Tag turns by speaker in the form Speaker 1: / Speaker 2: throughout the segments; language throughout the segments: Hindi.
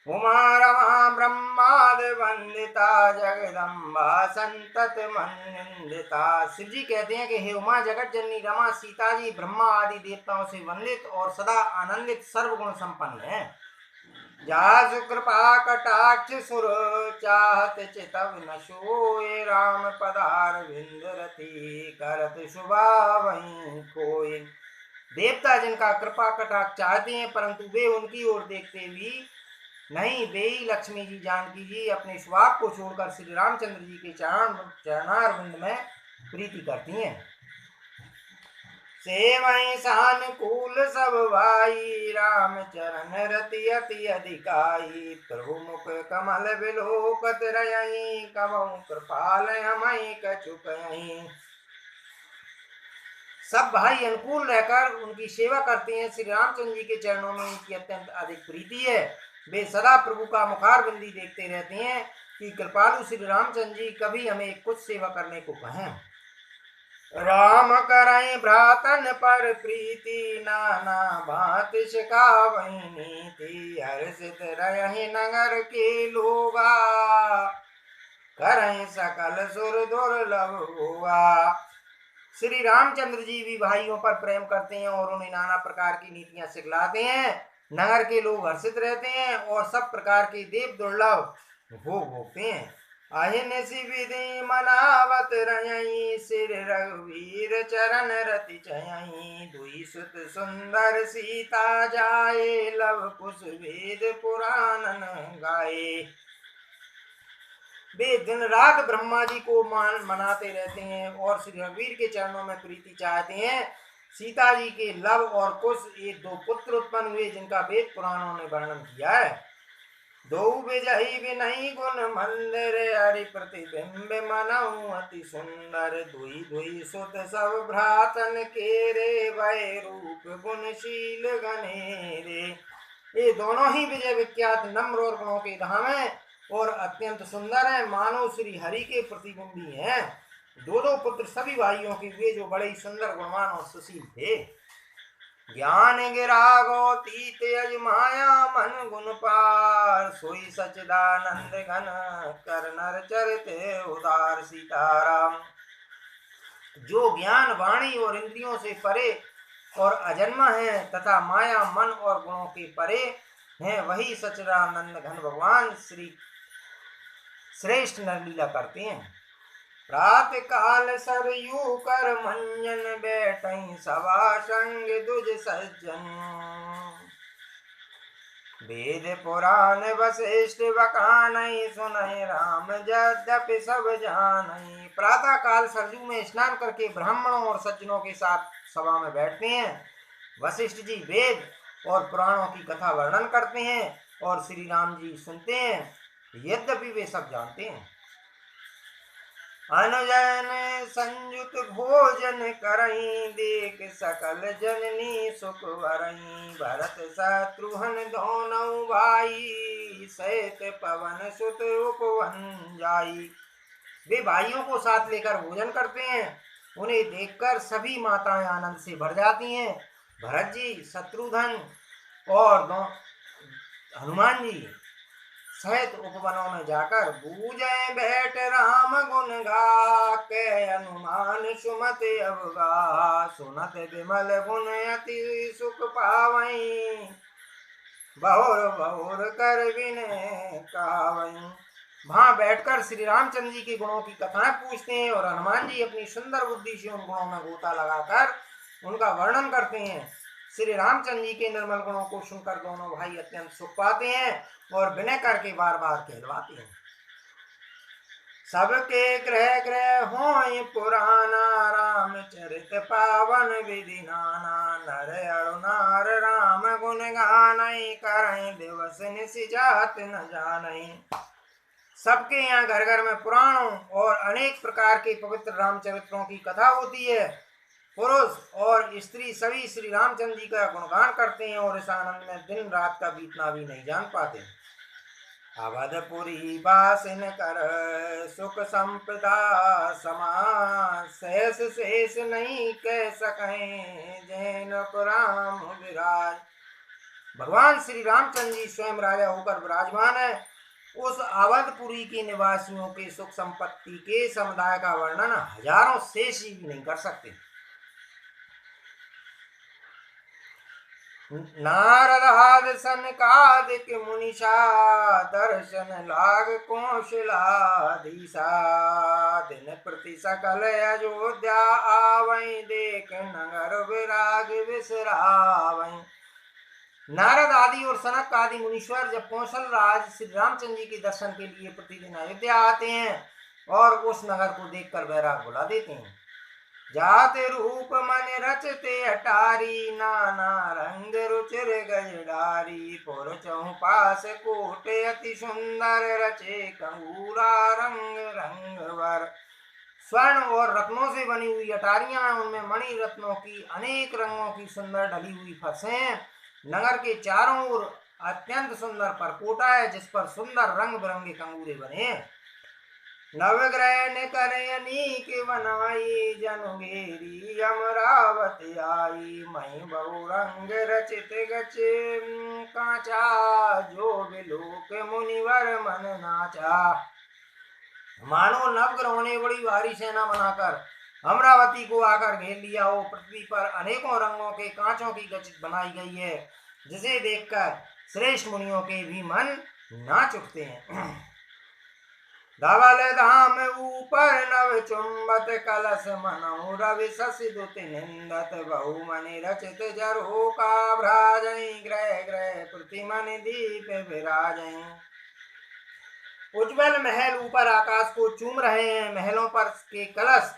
Speaker 1: उमा रमा ब्रह्मादि वंदिता जगदम्बा संतत मंदिता। शिव जी कहते हैं कि हे उमा, जगत जननी रमा, सीता जी ब्रह्मा आदि देवताओं से वंदित और सदा आनंदित सर्वगुण संपन्न है। जा कृपा कटाक्ष सुर चाहत चितव न सोए, राम पदार विंद रति करत शुभा वहीं कोई। देवता जिनका कृपा कटाक्ष चाहते हैं परंतु वे उनकी ओर देखते भी नहीं, वे ही लक्ष्मी जी जानकी जी अपने स्वाग को छोड़कर श्री रामचंद्र जी के चरणारविंद में प्रीति करती हैं। सेवई सानुकूल सब भाई, राम चरण रति अति अधिकाई। प्रभु मुख कमल बिलोकत रही, कबहु कृपाल हमई कछुकई। सब भाई अनुकूल रहकर उनकी सेवा करते हैं। श्री रामचंद्र जी के चरणों में उनकी अत्यंत अधिक प्रीति है। वे सदा प्रभु का मुखारबिंदी देखते रहते हैं कि कृपालु श्री रामचंद्र जी कभी हमें कुछ सेवा करने को कहें। राम करई भ्रातन पर प्रीति, नाना भांत सिखावई नीति। हर्षित रहि नगर के लोगा, करई सकल सुर दुर्लभ हुआ। श्री रामचंद्र जी भी भाइयों पर प्रेम करते हैं और उन्हें नाना प्रकार की नीतियां सिखलाते हैं। नगर के लोग हर्षित रहते हैं और सब प्रकार के देव दुर्लभ भोग भोगते हैं। अहिन विधि मनावत रही, सिर रघुवीर चरण रति चयई। दुई सुत सुंदर सीता जाए, लव कुश वेद पुराणन गाए। वे दिन रात ब्रह्मा जी को मनाते रहते हैं और श्री रघुवीर के चरणों में प्रीति चाहते हैं। सीता जी के लव और कुश ये दो पुत्र उत्पन्न हुए जिनका वेद पुराणों ने वर्णन किया है। दो विजयी विनयी गुण मंदिर, हरि प्रतिबिंब मनऊ अति सुंदर। दुई दुई सुत सब भ्रातन के रे, वै रूप गुणशील घनेरे। ये दोनों ही विजय विख्यात नम्र और गुणों के धाम है और अत्यंत सुंदर है, मानो श्री हरि के प्रतिबिंबी हैं। दो दो पुत्र सभी भाइयों के वे जो बड़े ही सुंदर गुणवान और सुशील थे। ज्ञान गिरा गौतीत अजमाया, मन गुण पार। सोई सचिदानंद घन, कर नर चरित उदार। सीताराम। जो ज्ञान वाणी और इंद्रियों से परे और अजन्मा है तथा माया मन और गुणों के परे हैं, वही सच्चिदानंद घन भगवान श्री श्रेष्ठ नरलीला करते हैं। प्रात काल सरयू कर मंजन, बैठई सभा संग दुज सज्जन। वेद पुराण वशिष्ठ बखानई, सुनई राम यद्यपि सब जानई। प्रातः काल सरयू में स्नान करके ब्राह्मणों और सज्जनों के साथ सभा में बैठते हैं। वशिष्ठ जी वेद और पुराणों की कथा वर्णन करते हैं और श्री राम जी सुनते हैं, यद्यपि वे सब जानते हैं। अनुजन संयुत भोजन करई, देख सकल जननी सुख वरई। भरत शत्रुघ्न दोनों भाई, सहित पवन सुत उपवन जाई। वे भाइयों को साथ लेकर भोजन करते हैं। उन्हें देखकर सभी माताएं आनंद से भर जाती हैं। भरत जी, शत्रुघ्न और हनुमान जी सहित उपवनों में जाकर बूझे बैठ राम गुण गा के। हनुमान सुमत अवगा, सुनत विमल गुण अति सुख पावई। बहुर बहुर कर विनय कावई। वहां बैठकर श्री रामचंद्र जी के गुणों की कथाएं पूछते हैं और हनुमान जी अपनी सुंदर बुद्धि से उन गुणों में गोता लगाकर उनका वर्णन करते हैं। श्री रामचंद्र जी के निर्मल गुणों को सुनकर दोनों भाई अत्यंत सुख पाते हैं और विनय करके बार बार कहलवाते हैं। सबके ग्रह ग्रह होय पुराना, रामचरित पावन विधि नाना। नर अरुनार राम गुण गानई, करई दिवस निशि जात न जानई। सबके यहाँ घर घर में पुराणों और अनेक प्रकार के पवित्र रामचरित्रों की कथा होती है। पुरुष और स्त्री सभी श्री रामचंद्र जी का गुणगान करते हैं और इस आनंद में दिन रात का बीतना भी नहीं जान पाते। अवधपुरी बासिन कर सुख संपदा समा, शेष शेष नहीं कह सकें जैन राम विराज। भगवान श्री रामचंद्र जी स्वयं राजा होकर विराजमान है। उस अवधपुरी के निवासियों के सुख संपत्ति के समुदाय का वर्णन हजारों शेष भी नहीं कर सकते। नारद आदि सनकादिक मुनिषा दर्शन लाग कौशलाधीशा दिन प्रति सकल अयोध्या आवै देख नगर विराग विसरावै। नारद आदि और सनक आदि मुनीश्वर जब कौशल राज श्री रामचंद्र जी के दर्शन के लिए प्रतिदिन अयोध्या आते हैं और उस नगर को देखकर वैराग बुला देते हैं। जाते रूप मन रचते अटारी नाना रंग रुचिर गजडारी पुर चौपास कोटे अति सुंदर रचे कंगूरा रंग रंगवर। स्वर्ण और रत्नों से बनी हुई अटारियां, उनमें मणि रत्नों की अनेक रंगों की सुंदर ढली हुई फर्शें। नगर के चारों ओर अत्यंत सुंदर परकोटा है जिस पर सुंदर रंग बिरंगे कंगूरे बने। नवग्रह ने करे अनीक बनाई जनुगेरी अमरावती आई मई बहु रंग रचित गच कांचा जो बिलोक मुनिवर मन नाचा। मानो नवग्रहों ने बड़ी भारी सेना बनाकर अमरावती को आकर घेर लिया हो। पृथ्वी पर अनेकों रंगों के कांचों की गचित बनाई गई है जिसे देखकर श्रेष्ठ मुनियों के भी मन नाच उठते हैं। धवल धाम ऊपर नव चुंबत कलश मनऊ रवि शशि दुत निंदत बहुमनि रचित जरो का भ्राजई ग्रह ग्रह प्रतिमनि दीप विराजई। उज्ज्वल महल ऊपर आकाश को चूम रहे हैं। महलों पर के कलश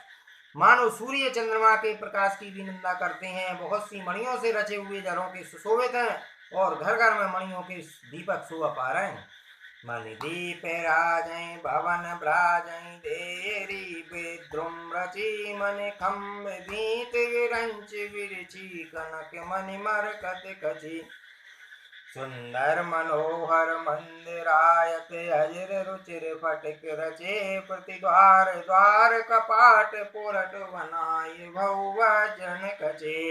Speaker 1: मानो सूर्य चंद्रमा के प्रकाश की भी निंदा करते हैं। बहुत सी मणियों से रचे हुए जरों के सुशोभित हैं और घर घर में मणियों के दीपक शोभा पा रहे हैं। मणि दीप राजय भवन भ्राजय देरी विद्रुम रची मन खम्ब भीत विरंच विरची कनक मणि मरकत कची। सुंदर मनोहर मंदिरायत अजर रुचिर फटिक रचे प्रतिद्वार द्वार कपाट पुरट बनाए भौवचन कचे।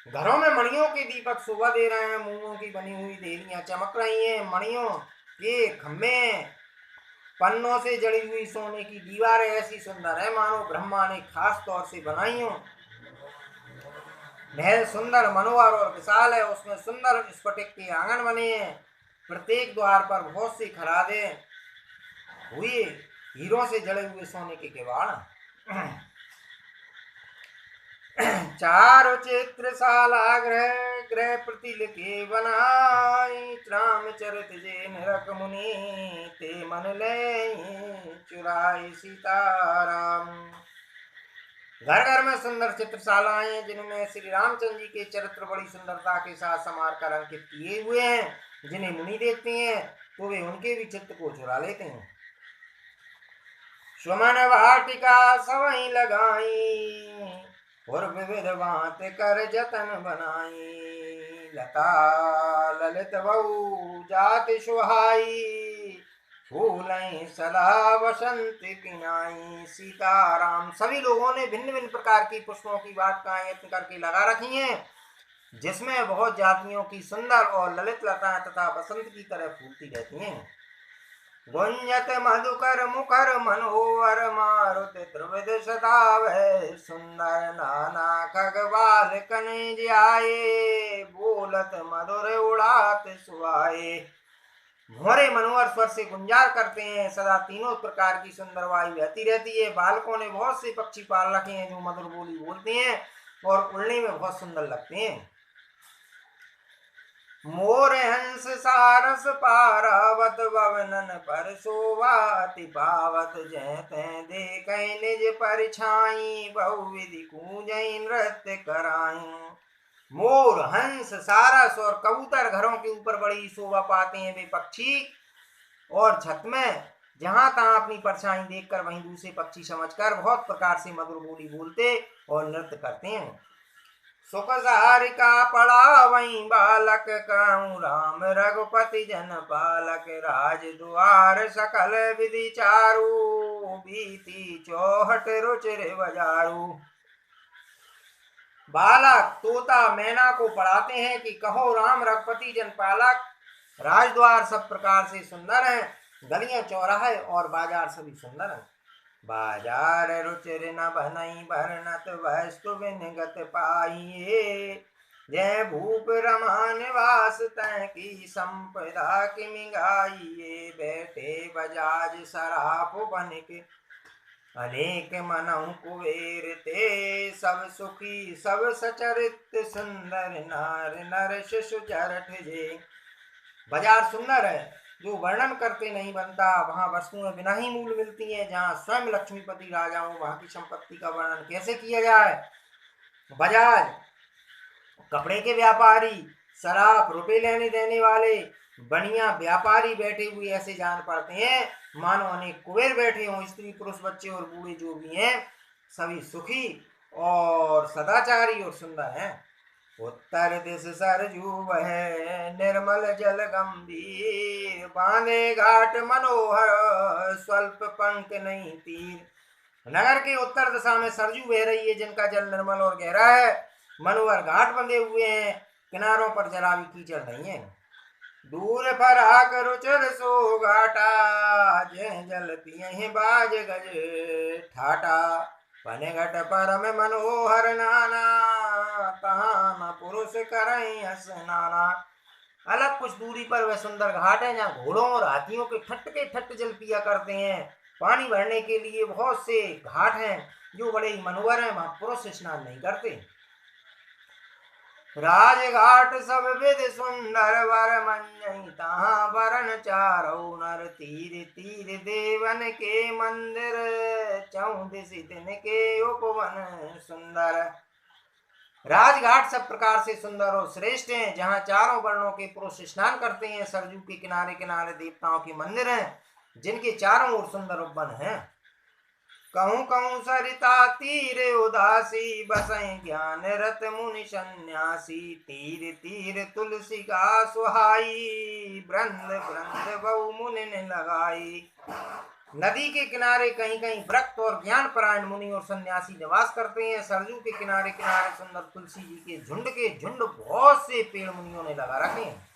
Speaker 1: घरों में मणियों के दीपक शोभा दे रहे हैं। मूंगों की बनी हुई देहरियां चमक रही हैं। मणियों के खम्भे पन्नों से जड़ी हुई सोने की दीवारें ऐसी सुंदर है मानो ब्रह्मा ने खास तौर से बनाई हो। महल सुंदर मनोहर और विशाल है। उसमें सुंदर स्फटिक के आंगन बने हैं। प्रत्येक द्वार पर बहुत सी खरादे हुए हीरों से जड़े हुए सोने के किवाड़। चार चित्रशाला ग्रह ग्रह प्रतिलिखे बनाई राम चरित जे निरक मुनि ते मन ले चुराई सीताराम। घर घर में सुंदर चित्रशालाएं जिनमें श्री रामचंद्र जी के चरित्र बड़ी सुंदरता के साथ संवार कर अंकित किए हुए हैं। जिन्हें मुनि देखते हैं तो वे उनके भी चित्त को चुरा लेते हैं। सुमन वाटिका सवई लगाई और विविध बात कर जतन बनाई। लता ललित बहु जाति सुहाई फूलें सदा बसंत किनाई। सीताराम। सभी लोगों ने भिन्न भिन्न प्रकार की पुष्पों की वाटिकाएं यत्न करके लगा रखी हैं जिसमें बहुत जातियों की सुंदर और ललित लताएं तथा बसंत की तरह फूलती रहती हैं। गुंजत मधुकर मुखर मनोहर मारुत त्रिविध सदावै सुंदर नाना खगवाल कनज आए बोलत मधुर उड़ात सुहाए। भोरे मनोहर स्वर से गुंजार करते हैं। सदा तीनों प्रकार की सुंदर वायु बहती रहती है। बालकों ने बहुत से पक्षी पाल रखे हैं जो मधुर बोली बोलते हैं और उड़ने में बहुत सुंदर लगते हैं। मोर हंस सारस पारावत ववनन पर शोभा अति पावत जैते देखै निज परिछाई बहुविधि कूजै नृत्य कराई। मोर हंस सारस और कबूतर घरों के ऊपर बड़ी शोभा पाते हैं। वे पक्षी और छत में जहां तहां अपनी परछाई देखकर वहीं दूसरे पक्षी समझकर बहुत प्रकार से मधुर बोली बोलते और नृत्य करते हैं। सुख सहारिका पड़ा वहीं बालक कहूँ राम रघुपति जन पालक राज द्वार सकल विधि चारु भीति चौहट रुचिर बजारू। बालक तोता मैना को पढ़ाते हैं कि कहो राम रघुपति जन पालक। राजद्वार सब प्रकार से सुंदर हैं, गलियां चौराहे और बाजार सभी सुंदर हैं। बाजार रुचिर न बनई भरनत वस्तु विनगत पाइये। जय भूप रमा निवास तय की संपदा की मिगाइये। बैठे बजाज सराफ बनिक अनेक मनहु कुबेर ते। सब सुखी सब सचरित सुंदर नार नर शिशु चरठ जे। बाजार सुंदर है, जो वर्णन करते नहीं बनता। वहां वस्तुएं बिना ही मूल मिलती हैं। जहां स्वयं लक्ष्मीपति राजा हो, वहां की संपत्ति का वर्णन कैसे किया जाए। बजाज कपड़े के व्यापारी, शराब रुपए लेने देने वाले, बनिया व्यापारी बैठे हुए ऐसे जान पड़ते हैं मानो अनेक कुबेर बैठे हों। स्त्री पुरुष बच्चे और बूढ़े जो भी हैं सभी सुखी और सदाचारी और सुंदर हैं। उत्तर दिश सरजू बह निर्मल जल गंभीर। बांधे घाट मनोहर स्वल्प पंख नहीं तीर। नगर के उत्तर दिशा में सरजू बह रही है, जिनका जल निर्मल और गहरा है। मनोहर घाट बंधे हुए हैं, किनारों पर जरा भी कीचड़ नहीं है। दूर फराक रुचर सो घाटा। जय जल पिए बाज गज ठाटा। बने घट परम मनोहर नाना। तहां पुरुष करई स्नाना। अलग कुछ दूरी पर वह सुंदर घाट है जहाँ घोड़ों और हाथियों के ठट्ट जल पिया करते हैं। पानी भरने के लिए बहुत से घाट हैं जो बड़े ही मनोहर हैं, वहां पुरुष स्नान नहीं करते। राजघाट सब विध सुंदर वर मंजई। तहाँ वरण चारौ नर तीर तीर। देवन के मंदिर चौदिस दिन के उपवन सुंदर। राजघाट सब प्रकार से सुंदर और श्रेष्ठ हैं, जहाँ चारों वर्णों के पुरुष स्नान करते हैं। सरजू के किनारे किनारे देवताओं के मंदिर हैं, जिनके चारों ओर सुंदर उपवन हैं। कहूँ कहूँ सरिता तीर उदासी। बसई ज्ञान रत मुनि सन्यासी। तीर तीर तुलसी का सुहाई। वृंद वृंद बहु मुनि ने लगाई। नदी के किनारे कहीं कहीं वृक्ष और ज्ञान परायण मुनि और सन्यासी निवास करते हैं। सरजू के किनारे किनारे सुंदर तुलसी जी के झुंड बहुत से पेड़ मुनियों ने लगा रखे हैं।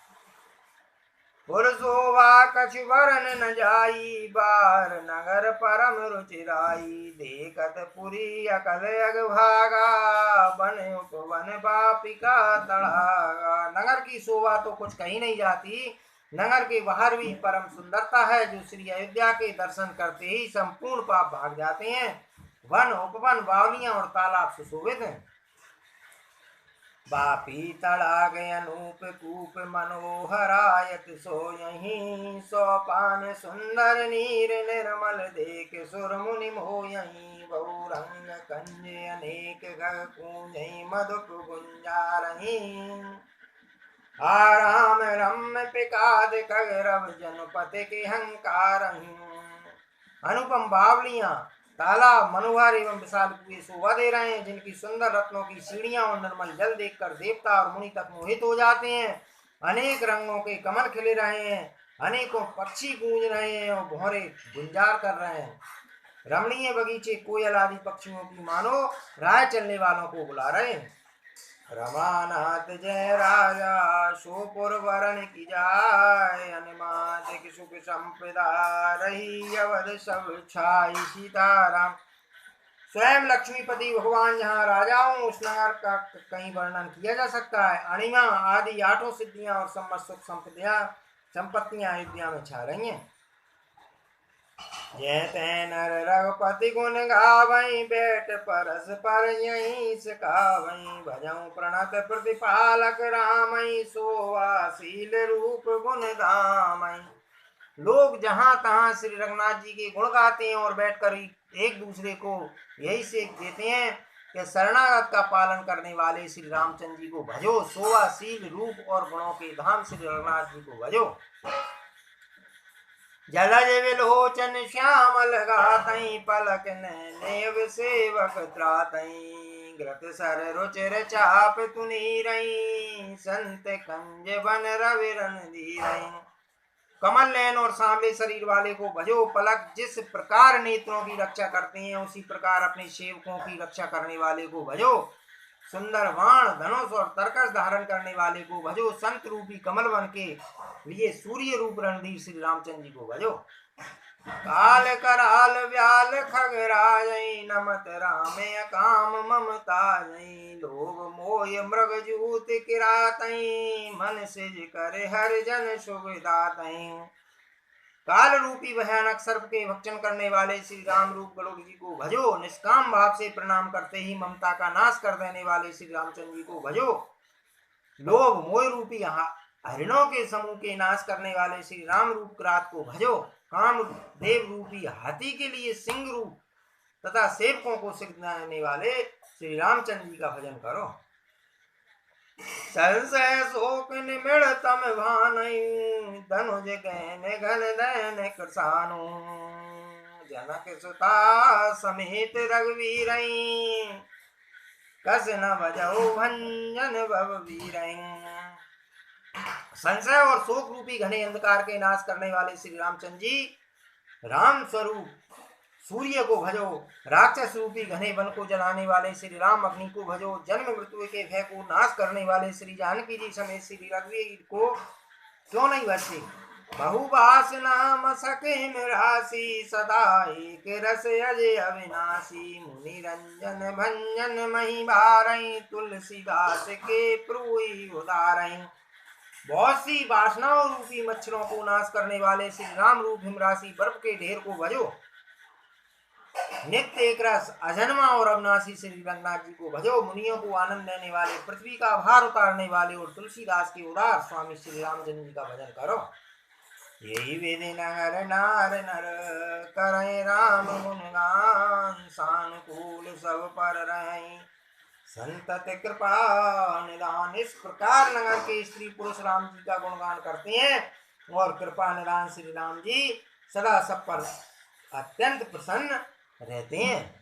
Speaker 1: पुरसोवा कछु वरन न जाई। बार नगर परम रुचिराई। देखत पुरी अकल अगभागा। बन उपवन बापिका तड़ागा। नगर की शोभा तो कुछ कही नहीं जाती। नगर के बाहर भी परम सुंदरता है, जो श्री अयोध्या के दर्शन करते ही संपूर्ण पाप भाग जाते हैं। वन उपवन बावलियां और तालाब सुशोभित हैं। बापी तड़ाग अनूप कूप मनोहरायत सोयहि। सोपान सुंदर नीर निर्मल देख सुर मुनि मोयहि। बहुरंग कंज अनेक गग कूंजहि मधुप गुंजारहि। आराम रम्य पिकाद कगरव जनपति के हंकारहि। अनुपम बावलियां, तालाब मनोहर एवं विशाल कुएं शोभा दे रहे हैं, जिनकी सुंदर रत्नों की सीढ़ियां और निर्मल जल देखकर देवता और मुनि तक मोहित हो जाते हैं। अनेक रंगों के कमल खिले रहे हैं, अनेकों पक्षी गूंज रहे हैं और भौरे गुंजार कर रहे हैं। रमणीय बगीचे कोयल आदि पक्षियों की मानो राह चलने वालों को बुला रहे हैं। रमानाथ जय राजा सोपुर वरण की जाय। अनुमादिक सुख संपदा रही अवध सब छाई। सीताराम। स्वयं लक्ष्मीपति भगवान जहाँ राजा हो, उस नगर का कहीं वर्णन किया जा सकता है। अणिमा आदि 8 सिद्धियां और समस्त सुख संपत्तियां अयोध्या में छा रही हैं। जय तै नर रघुपति गुण गावई। बैठ परस पर यहीं सिखावई। भजऊ प्रणत प्रतिपालक रामई। सोवाशील रूप गुण धामई। लोग जहां तहां श्री रघुनाथ जी के गुण गाते हैं और बैठकर एक दूसरे को यही सीख देते हैं कि शरणागत का पालन करने वाले श्री रामचंद्र जी को भजो। सोवाशील रूप और गुणों के धाम श्री रघुनाथ जी को भजो। जलज विलोचन श्यामल गातई। पलक नैनेव सेवक त्रातई। घृत सर रुचिर चाप तुनीरई। संत कंज बन रविरन धीरई। कमल नयन और सांवले शरीर वाले को भजो। पलक जिस प्रकार नेत्रों की रक्षा करते हैं, उसी प्रकार अपने सेवकों की रक्षा करने वाले को भजो। सुंदर बाण धनुष और तरकस धारण करने वाले को भजो। संत रूपी कमल वन के लिए सूर्य रूप रणधीर श्री रामचंद्र जी को भजो। काल कराल व्याल खगराज नमत रामे काम ममताज लोभ मोय मृग जूत किरात मन सिज करे हर जन सुविदात। काल रूपी भयानक सर्प के भक्षण करने वाले श्री राम रूप गरुड़ जी को भजो। निष्काम भाव से प्रणाम करते ही ममता का नाश कर देने वाले श्री रामचंद्र जी को भजो। लोभ मोह रूपी हरिणों के समूह के नाश करने वाले श्री राम रूप किरात को भजो। काम देव रूपी हाथी के लिए सिंह रूप तथा सेवकों को सिखाने वाले श्री रामचंद्र जी का भजन करो। संशय शोक निमिड़ तम भानई धनुज गहन घन दयन कृसानु जनक सुता समेत रघुवीर कस न बजो भंजन भव वीर। संशय और शोक रूपी घने अंधकार के नाश करने वाले श्री रामचंद्र जी राम स्वरूप सूर्य को भजो। राक्षस रूपी घने वन को जलाने वाले श्री राम अग्नि को भजो। जन्म मृत्यु के भय को नाश करने वाले श्री जानकी जी समेत श्री रघुवीर को क्यों नहीं भजते। बहुबास नाम सके राशि सदा एक रस अजय अविनाशी मुनि रंजन भंजन मही बारई तुलसीदास के प्रूई उदारई। बहुत सी वासनाओं रूपी मच्छरों को नाश करने वाले श्री राम रूप हिमराशि बर्फ के ढेर को भजो। नित्य एक रस अजन्मा और अविनाशी श्री रंगनाथ जी को भजो। मुनियों को आनंद देने वाले पृथ्वी का भार उतारने वाले और तुलसीदास के उदार स्वामी श्री रामचंद्र जी का भजन करो। यही विधि नर नार नर करे राम गुणगान सानुकूल सब पर रहे संतत कृपा निदान। इस प्रकार नगर के स्त्री पुरुष राम जी का गुणगान करते हैं और कृपा निदान श्री राम जी सदा सब पर अत्यंत प्रसन्न रहते हैं।